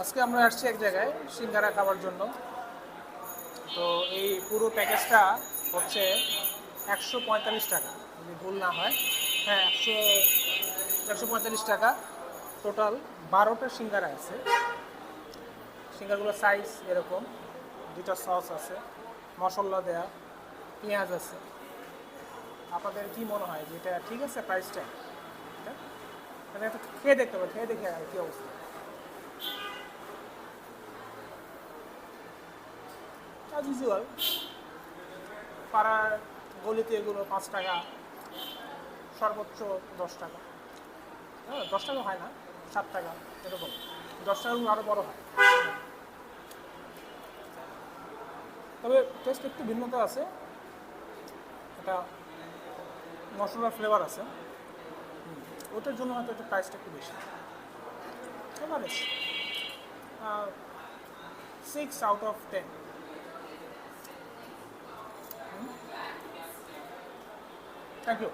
আজকে আমরা আসছি এক জায়গায় সিঙ্গারা খাওয়ার জন্য। তো এই পুরো প্যাকেজটা হচ্ছে 145 টাকা, যদি ভুল না হয়। হ্যাঁ, 145 টাকা। টোটাল 12টা সিঙ্গারা আছে। সিঙ্গারগুলোর সাইজ এরকম, দুটা সস আছে, মশলা দেয়া, পেঁয়াজ আছে। আপনাদের কি মনে হয় যে এটা ঠিক আছে প্রাইসটা? মানে এটা খেয়ে দেখতে হবে, খেয়ে দেখে আর কি অবস্থা। অ্যাজ ইউজুয়াল, পাড়ার গলিতে এগুলো 5 টাকা, সর্বোচ্চ 10 টাকা। হ্যাঁ, 10 টাকা হয় না, 7 টাকা এরকম। 10 টাকাগুলো আরও বড় হয়। তবে টেস্ট একটু ভিন্নতা আছে, এটা মশলার ফ্লেভার আছে, ওটার জন্য হয়তো একটু প্রাইসটা একটু বেশি। এভারেজ 6/10। Thank you.